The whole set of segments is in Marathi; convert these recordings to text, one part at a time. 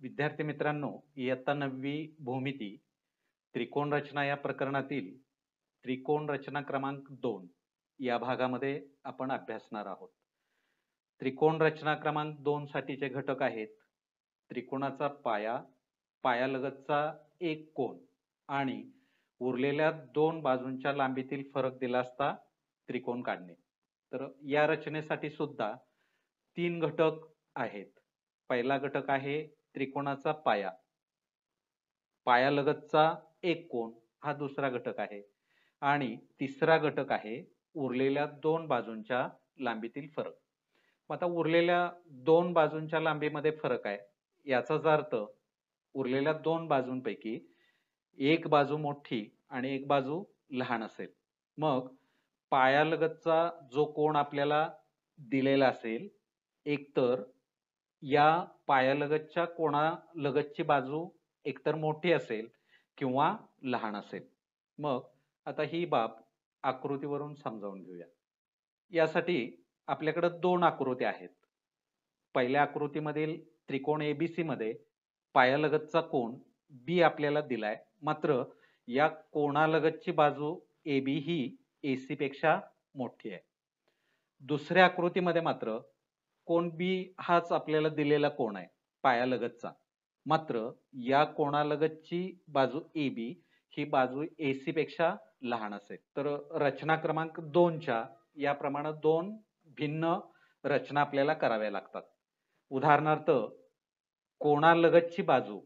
विद्यार्थी मित्रांनो, इयत्ता 9वी भूमिती त्रिकोण रचना या प्रकरणातील त्रिकोण रचना क्रमांक 2 या भागामध्ये आपण अभ्यासणार आहोत. त्रिकोण रचना क्रमांक 2 साठीचे घटक आहेत त्रिकोणाचा पाया, पायालगतचा एक कोन आणि उरलेल्या दोन बाजूंच्या लांबीतील फरक दिला असता त्रिकोण काढणे. तर या रचनेसाठी सुद्धा तीन घटक आहेत. पहिला घटक आहे त्रिकोणाचा पाया, पायालगतचा एक कोन हा दुसरा घटक आहे आणि तिसरा घटक आहे उरलेल्या दोन बाजूंच्या लांबीतील फरक. आता उरलेल्या दोन बाजूंच्या लांबीमध्ये फरक आहे याचाच अर्थ उरलेल्या दोन बाजूंपैकी एक बाजू मोठी आणि एक बाजू लहान असेल. मग पायालगतचा जो कोन आपल्याला दिलेला असेल एकतर या पायालगतच्या कोणालगतची बाजू एकतर मोठी असेल किंवा लहान असेल. मग आता ही बाब आकृतीवरून समजावून घेऊया. यासाठी आपल्याकडे दोन आकृत्या आहेत. पहिल्या आकृतीमधील त्रिकोण एबीसी मध्ये पायालगतचा कोन बी आपल्याला दिलाय, मात्र या कोणालगतची बाजू AB ही AC पेक्षा मोठी आहे. दुसऱ्या आकृतीमध्ये मात्र कोन बी हाच आपल्याला दिलेला कोन आहे पायालगतचा, मात्र या कोणालगतची बाजू AB ही बाजू AC पेक्षा लहान असेल. तर रचना क्रमांक 2 च्या याप्रमाणे दोन भिन्न रचना आपल्याला कराव्या लागतात. उदाहरणार्थ कोणालगतची बाजू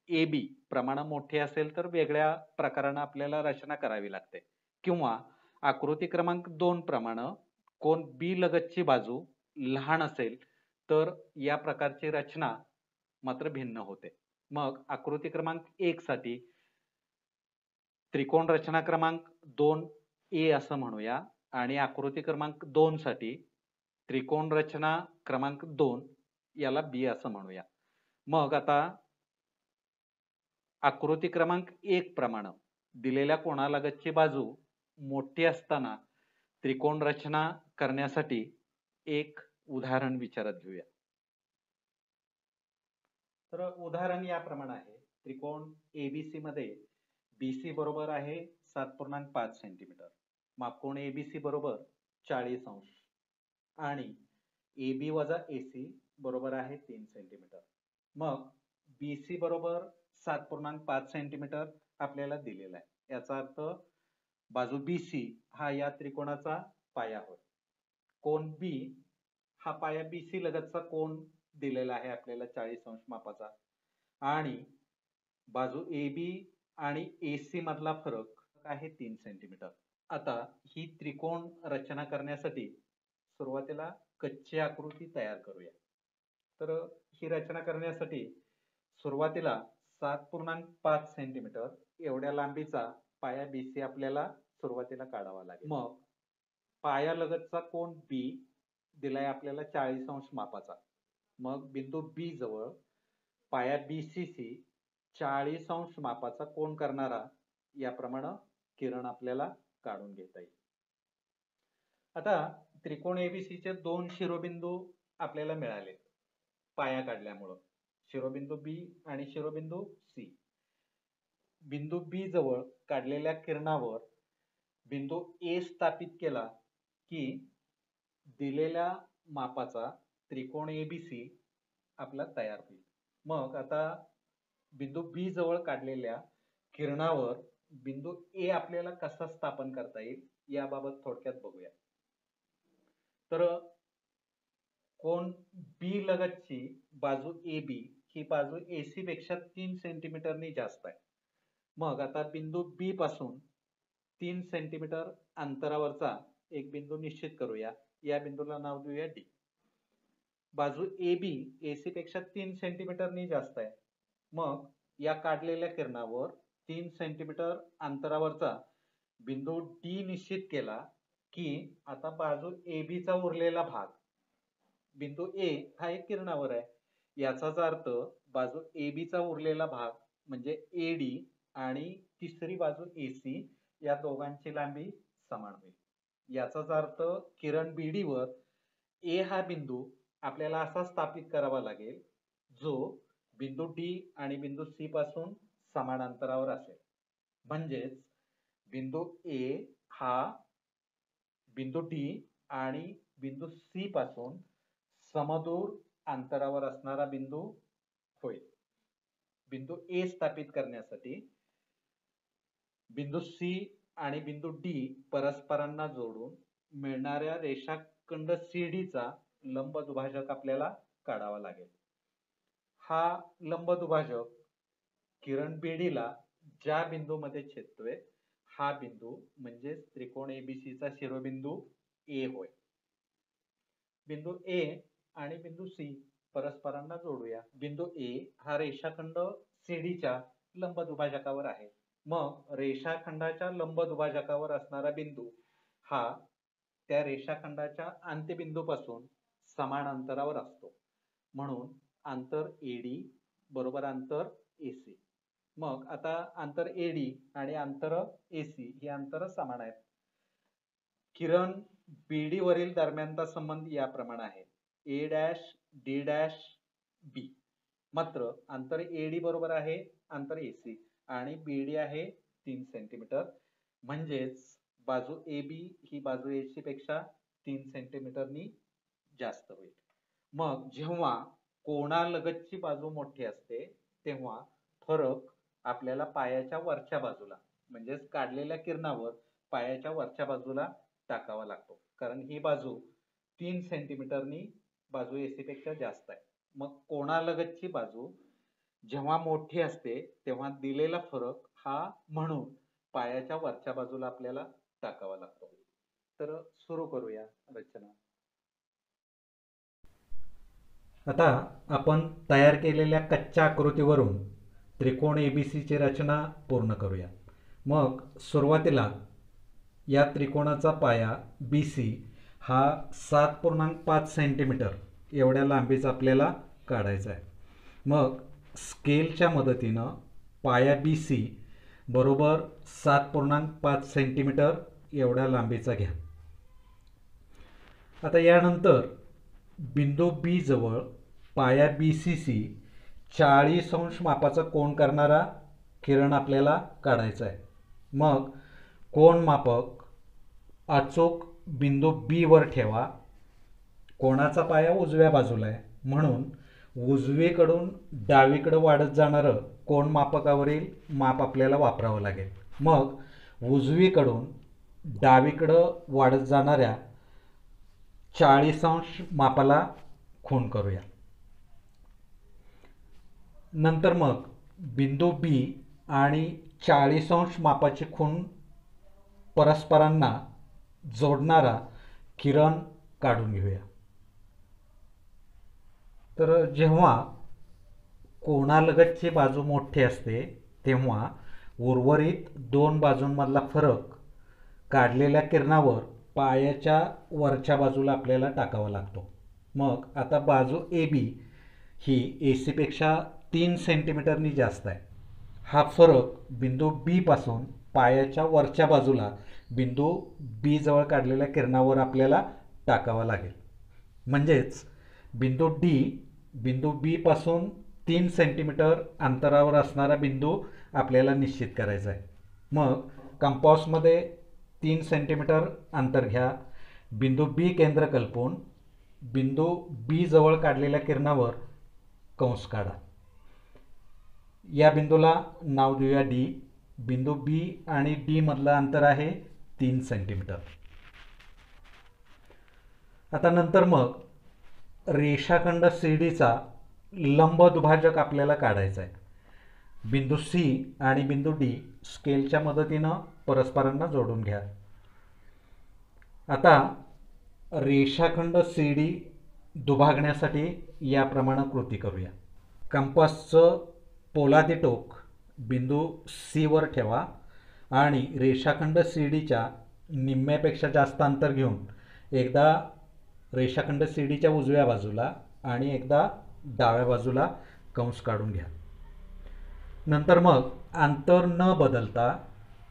AB प्रमाण मोठी असेल तर वेगळ्या प्रकाराने आपल्याला रचना करावी लागते, किंवा आकृती क्रमांक 2 प्रमाणे कोन B लगतची बाजू लहान असेल तर या प्रकारची रचना मात्र भिन्न होते. मग आकृती क्रमांक 1 साठी त्रिकोण रचना क्रमांक 2A असं म्हणूया आणि आकृती क्रमांक 2 साठी त्रिकोण रचना क्रमांक 2 याला B असं म्हणूया. मग आता आकृती क्रमांक 1 प्रमाणे दिलेल्या कोणालगतची बाजू मोठी असताना त्रिकोण रचना करण्यासाठी एक उदाहरण विचारात घेऊया. तर उदाहरण याप्रमाणे आहे. त्रिकोण ABC मध्ये BC बरोबर आहे 7.5 सेंटीमीटर, मापकोन ABC बरोबर 40 अंश आणि AB वजा AC बरोबर आहे 3 सेंटीमीटर. मग BC बरोबर 7.5 सेंटीमीटर आपल्याला दिलेला आहे. याचा अर्थ बाजू BC हा या त्रिकोणाचा पाया होय. कोन B हा पाया BC लगतचा कोन दिलेला आहे आपल्याला 40 अंश मापाचा आणि बाजू AB आणि AC मधला फरक आहे 3 सेंटीमीटर. आता ही त्रिकोण रचना करण्यासाठी सुरुवातीला कच्ची आकृती तयार करूया. तर ही रचना करण्यासाठी सुरुवातीला 7.5 सेंटीमीटर एवढ्या लांबीचा पाया BC आपल्याला सुरुवातीला काढावा लागेल. मग पायालगतचा कोन B दिलाय आपल्याला 40 अंश मापाचा. मग बिंदू B जवळ पाया BCC 40 अंश मापाचा कोन करणारा याप्रमाणे किरण आपल्याला काढून घेता येईल. आता त्रिकोण ABC चे दोन शिरोबिंदू आपल्याला मिळाले पाया काढल्यामुळे, शिरोबिंदू B आणि शिरोबिंदू C. बिंदू B जवळ काढलेल्या किरणावर बिंदू A स्थापित केला की दिलेल्या मापाचा त्रिकोण ABC आपला तयार होईल. मग आता बिंदू B जवळ काढलेल्या किरणावर बिंदू A आपल्याला कसा स्थापन करता येईल याबाबत थोडक्यात बघूया. तर कोन B लगतची बाजू AB ही बाजू AC पेक्षा 3 सेंटीमीटरनी जास्त आहे. मग आता बिंदू B पासून 3 सेंटीमीटर अंतरावरचा एक बिंदू निश्चित करूया. या बिंदूला नाव देऊया D. बाजू AB AC पेक्षा 3 सेंटीमीटरनी जास्त आहे. मग या काढलेल्या किरणावर 3 सेंटीमीटर अंतरावरचा बिंदू D निश्चित केला की आता बाजू AB चा उरलेला भाग, बिंदू A हा एक किरणावर आहे, याचाच अर्थ बाजू AB चा उरलेला भाग म्हणजे AD आणि तिसरी बाजू AC या दोघांची लांबी समान होईल. याचाच अर्थ किरण BD वर A हा बिंदू आपल्याला असा स्थापित करावा लागेल जो बिंदू डी आणि बिंदू सी पासून समान अंतरावर असेल. म्हणजेच बिंदू ए हा बिंदू डी आणि बिंदू सी पासून समदूर अंतरावर असणारा बिंदू होईल. बिंदू ए स्थापित करण्यासाठी बिंदू सी आणि बिंदू डी परस्परांना जोडून मिळणाऱ्या रेषाखंड सीडीचा लंबदुभाजक आपल्याला काढावा लागेल. हा लंबदुभाजक किरण बीडीला ज्या बिंदूमध्ये छेदतोय हा बिंदू म्हणजे त्रिकोण एबीसीचा शिरोबिंदू ए होय. बिंदू ए आणि बिंदू सी परस्परांना जोडूया. बिंदू ए हा रेषाखंड सीडीच्या लंबदुभाजकावर आहे. मग रेषाखंडाच्या लंबदुभाजकावर असणारा बिंदू हा त्या रेषाखंडाच्या अंत्यबिंदूपासून समान अंतरावर असतो. म्हणून अंतर एडी बरोबर अंतर एसी. मग आता अंतर एडी आणि अंतर एसी ही अंतर समान आहेत. किरण बीडी वरील दरम्यानचा संबंध याप्रमाणे आहे. ए डॅश डी डॅश बी. मात्र अंतर एडी बरोबर आहे अंतर एसी आणि बीडी आहे 3 सेंटीमीटर. म्हणजेच बाजू AB ही बाजू AC पेक्षा 3 सेंटीमीटरनी जास्त होईल. मग जेव्हा कोणालगतची बाजू मोठी असते तेव्हा फरक आपल्याला पायाच्या वरच्या बाजूला म्हणजेच काढलेल्या किरणावर पायाच्या वरच्या बाजूला टाकावा लागतो. कारण ही बाजू 3 सेंटीमीटरनी बाजू AC पेक्षा जास्त आहे. मग कोणालगतची बाजू जेव्हा मोठी असते तेव्हा दिलेला फरक हा म्हणून पायाच्या वरच्या बाजूला आपल्याला टाकावा लागतो. तर सुरू करूया रचना. आता आपण तयार केलेल्या कच्च्या आकृतीवरून त्रिकोण एबीसीची रचना पूर्ण करूया. मग सुरुवातीला या त्रिकोणाचा पाया BC हा 7.5 सेंटीमीटर एवढ्या लांबीचा आपल्याला काढायचा आहे. मग स्केलच्या मदतीनं पाया BC बरोबर 7.5 सेंटीमीटर एवढ्या लांबीचा घ्या. आता यानंतर बिंदू B जवळ पाया BCC 40 अंश मापाचा कोन करणारा किरण आपल्याला काढायचा आहे. मग कोन मापक अचूक बिंदू B वर ठेवा. कोणाचा पाया उजव्या बाजूला आहे म्हणून उजवीकडून डावीकडे वाढत जाणारं कोन मापकावरील माप आपल्याला वापरावं लागेल. मग उजवीकडून डावीकडं वाढत जाणाऱ्या 40 अंश मापाला खूण करूया. नंतर मग बिंदू B आणि 40 अंश मापाची खूण परस्परांना जोडणारा किरण काढून घेऊया. तर जेव्हा कोणालगतची बाजू मोठी असते तेव्हा उर्वरित दोन बाजूंमधला फरक काढलेल्या किरणावर पायाच्या वरच्या बाजूला आपल्याला टाकावा लागतो. मग आता बाजू AB ही AC पेक्षा 3 सेंटीमीटरनी जास्त आहे. हा फरक बिंदू B पासून पायाच्या वरच्या बाजूला बिंदू B जवळ काढलेल्या किरणावर आपल्याला टाकावा लागेल. म्हणजेच बिंदू D बिंदू B पासून 3 सेंटीमीटर अंतरावर असणारा बिंदू आपल्याला निश्चित करायचा आहे. मग कंपासमध्ये 3 सेंटीमीटर अंतर घ्या. बिंदू B केंद्र कल्पून बिंदू B जवळ काढलेल्या किरणावर कंस काढा. या बिंदूला नाव देऊया D. बिंदू B आणि D मधलं अंतर आहे 3 सेंटीमीटर. आता नंतर मग रेषाखंड CDचा लंबदुभाजक आपल्याला काढायचा आहे. बिंदू C आणि बिंदू D स्केलच्या मदतीनं परस्परांना जोडून घ्या. आता रेषाखंड CD दुभागण्यासाठी याप्रमाणे कृती करूया. कंपासचं पोलादी टोक बिंदू C वर ठेवा आणि रेषाखंड CDच्या निम्म्यापेक्षा जास्त अंतर घेऊन एकदा रेषाखंड CDच्या उजव्या बाजूला आणि एकदा डाव्या बाजूला कंस काढून घ्या. नंतर मग अंतर न बदलता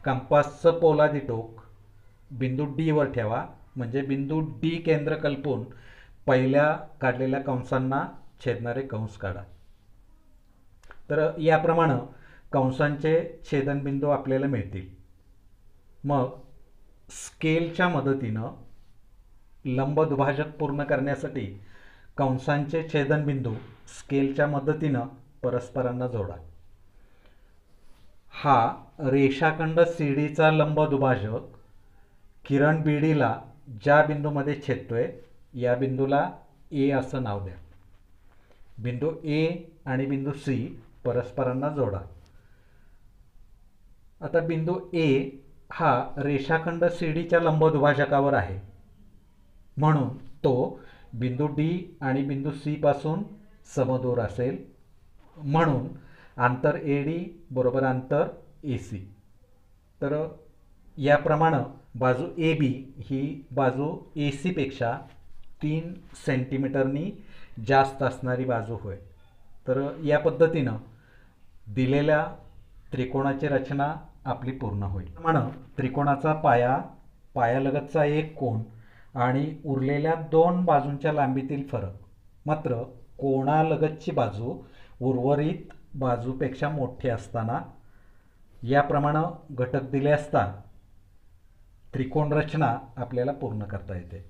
कंपासचं पोलादी टोक बिंदू D वर ठेवा. म्हणजे बिंदू D केंद्र कल्पून पहिल्या काढलेल्या कंसांना छेदणारे कंस काढा. तर याप्रमाणे कंसांचे छेदनबिंदू आपल्याला मिळतील. मग स्केलच्या मदतीनं लंबदुभाजक पूर्ण करण्यासाठी कंसांचे छेदनबिंदू स्केलच्या मदतीनं परस्परांना जोडा. हा रेषाखंड सीडीचा लंबदुभाजक किरण बीडीला ज्या बिंदूमध्ये छेदतोय या बिंदूला ए असं नाव द्या. बिंदू ए आणि बिंदू सी परस्परांना जोडा. आता बिंदू ए हा रेषाखंड सीडीच्या लंबदुभाजकावर आहे, म्हणून तो बिंदू डी आणि बिंदू सी पासून समदूर असेल, म्हणून अंतर एडी बरोबर अंतर एसी. तर याप्रमाणे बाजू ए बी ही बाजू एसी पेक्षा 3 सेंटीमीटरनी जास्त असणारी बाजू होय. तर या पद्धतीनं दिलेल्या त्रिकोणाची रचना आपली पूर्ण होईल. त्याप्रमाणे त्रिकोणाचा पाया, पायालगतचा एक कोन आणि उरलेल्या 2 बाजूंच्या लांबीतील फरक, मात्र कोणालगतची बाजू उर्वरित बाजूपेक्षा मोठी असताना याप्रमाणे घटक दिले असता त्रिकोण रचना आपल्याला पूर्ण करता येते.